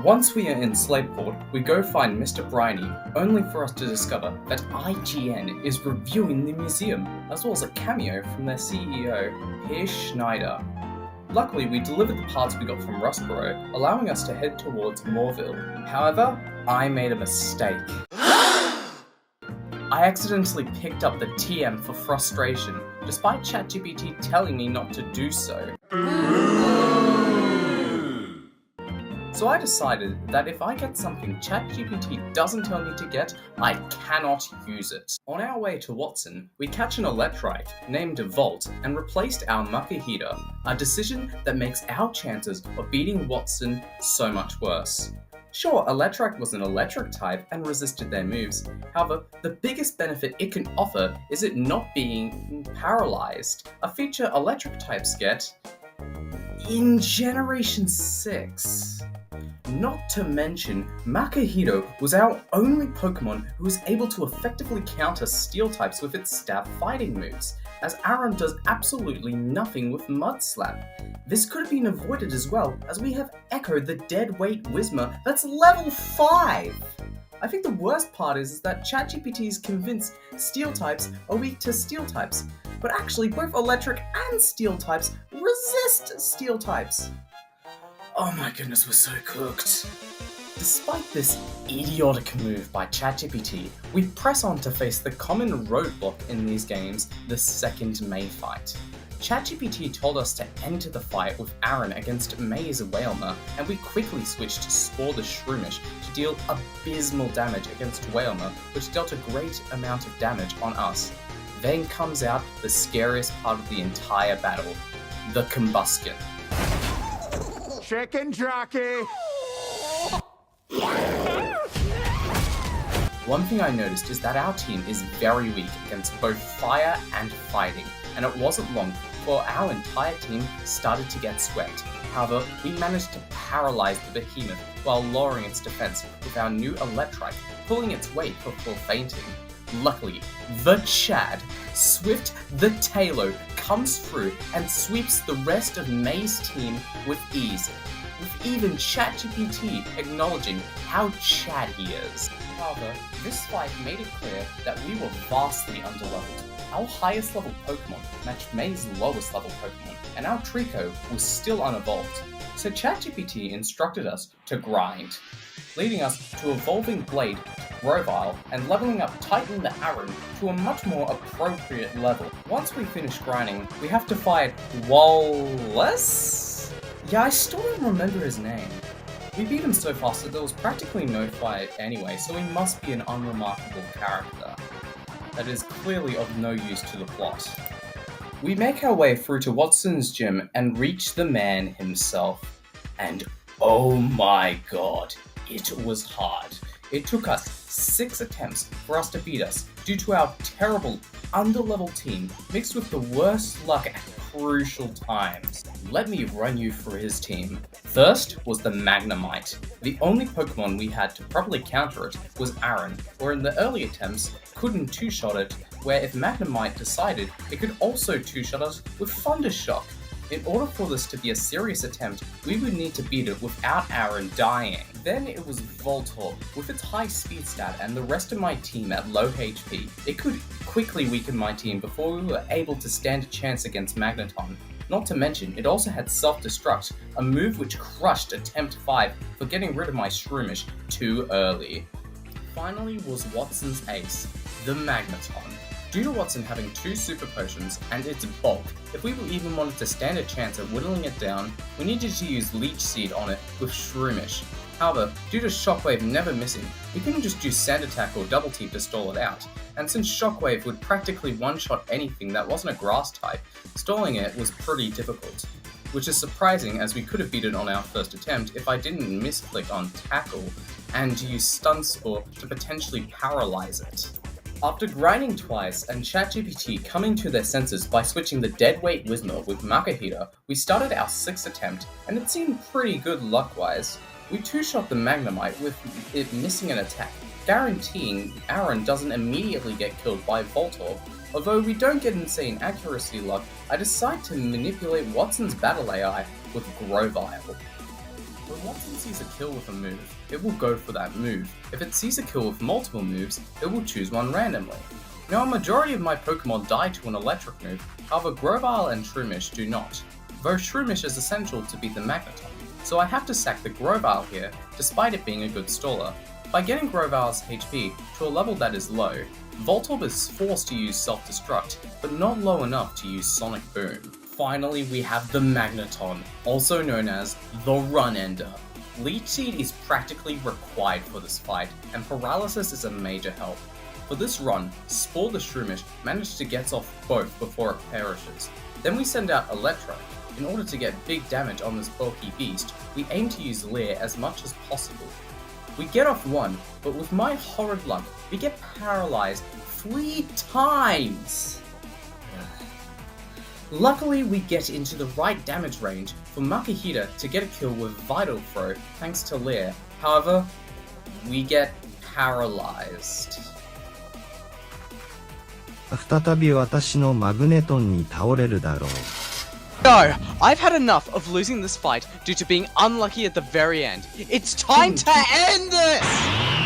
Once we are in Slateport, we go find Mr. Briney, only for us to discover that IGN is reviewing the museum, as well as a cameo from their CEO, Piers Schneider. Luckily, we delivered the parts we got from Rustboro, allowing us to head towards Mauville. However, I made a mistake. I accidentally picked up the TM for frustration, despite ChatGPT telling me not to do so. So I decided that if I get something ChatGPT doesn't tell me to get, I cannot use it. On our way to Wattson, we catch an Electrike named Volt and replaced our Makahita, a decision that makes our chances of beating Wattson so much worse. Sure, Electrike was an electric type and resisted their moves. However, the biggest benefit it can offer is it not being paralyzed, a feature electric types get in Generation 6. Not to mention, Makahito was our only Pokemon who was able to effectively counter Steel types with its stab fighting moves, as Aaron does absolutely nothing with Mud Slap. This could have been avoided as well, as we have Echo the Deadweight Whismur that's level 5! I think the worst part is that ChatGPT is convinced Steel types are weak to Steel types, but actually both Electric and Steel types resist Steel types. Oh my goodness, we're so cooked. Despite this idiotic move by ChatGPT, we press on to face the common roadblock in these games, the second May fight. ChatGPT told us to enter the fight with Aaron against May's Wailmer, and we quickly switched to Spore the Shroomish to deal abysmal damage against Wailmer, which dealt a great amount of damage on us. Then comes out the scariest part of the entire battle, the combustion. Chicken jockey! One thing I noticed is that our team is very weak against both fire and fighting, and it wasn't long before our entire team started to get swept. However, we managed to paralyze the behemoth while lowering its defense with our new Electrike, pulling its weight before fainting. Luckily, the Chad, Swift the Tailo, comes through and sweeps the rest of May's team with ease, with even ChatGPT acknowledging how Chad he is. However, this fight made it clear that we were vastly underleveled. Our highest level Pokemon matched May's lowest level Pokemon, and our Trico was still unevolved. So ChatGPT instructed us to grind, leading us to evolving Blade Grovyle, and leveling up Titan the Aaron to a much more appropriate level. Once we finish grinding, we have to fight Wallace? Yeah, I still don't remember his name. We beat him so fast that there was practically no fight anyway, so he must be an unremarkable character that is clearly of no use to the plot. We make our way through to Watson's gym and reach the man himself. And oh my god, it was hard. It took us 6 attempts for us to beat us due to our terrible underlevel team mixed with the worst luck at crucial times. Let me run you through his team. First was the Magnemite. The only Pokemon we had to properly counter it was Aaron, where in the early attempts couldn't two-shot it, where if Magnemite decided, it could also two-shot us with Thundershock. In order for this to be a serious attempt, we would need to beat it without Aaron dying. Then it was Voltorb, with its high speed stat and the rest of my team at low HP. It could quickly weaken my team before we were able to stand a chance against Magneton. Not to mention, it also had Self-Destruct, a move which crushed Attempt 5 for getting rid of my Shroomish too early. Finally was Watson's ace, the Magneton. Due to Wattson having 2 super potions and its bulk, if we even wanted to stand a chance at whittling it down, we needed to use Leech Seed on it with Shroomish. However, due to Shockwave never missing, we couldn't just use Sand Attack or Double Team to stall it out, and since Shockwave would practically one-shot anything that wasn't a grass type, stalling it was pretty difficult. Which is surprising as we could have beat it on our first attempt if I didn't misclick on Tackle and use Stun Spore to potentially paralyze it. After grinding twice and ChatGPT coming to their senses by switching the Deadweight Whismur with Makahita, we started our 6th attempt, and it seemed pretty good luck-wise. We two-shot the Magnemite with it missing an attack, guaranteeing Aaron doesn't immediately get killed by Voltorb. Although we don't get insane accuracy luck, I decide to manipulate Watson's battle AI with Grovyle. When Wattson sees a kill with a move, it will go for that move. If it sees a kill with multiple moves, it will choose one randomly. Now a majority of my Pokemon die to an electric move, however Grovyle and Shroomish do not, though Shroomish is essential to beat the Magneton, so I have to sack the Grovyle here, despite it being a good staller. By getting Grovyle's HP to a level that is low, Voltorb is forced to use Self-Destruct, but not low enough to use Sonic Boom. Finally, we have the Magneton, also known as the Run Ender. Leech Seed is practically required for this fight, and Paralysis is a major help. For this run, Spore the Shroomish managed to get off both before it perishes. Then we send out Electro. In order to get big damage on this bulky beast, we aim to use Leer as much as possible. We get off one, but with my horrid luck, we get paralyzed 3 times! Luckily, we get into the right damage range for Makihita to get a kill with Vital Throw thanks to Leer. However, we get paralyzed. 再び私のマグネトンに倒れるだろう。 No, I've had enough of losing this fight due to being unlucky at the very end. It's time to end this!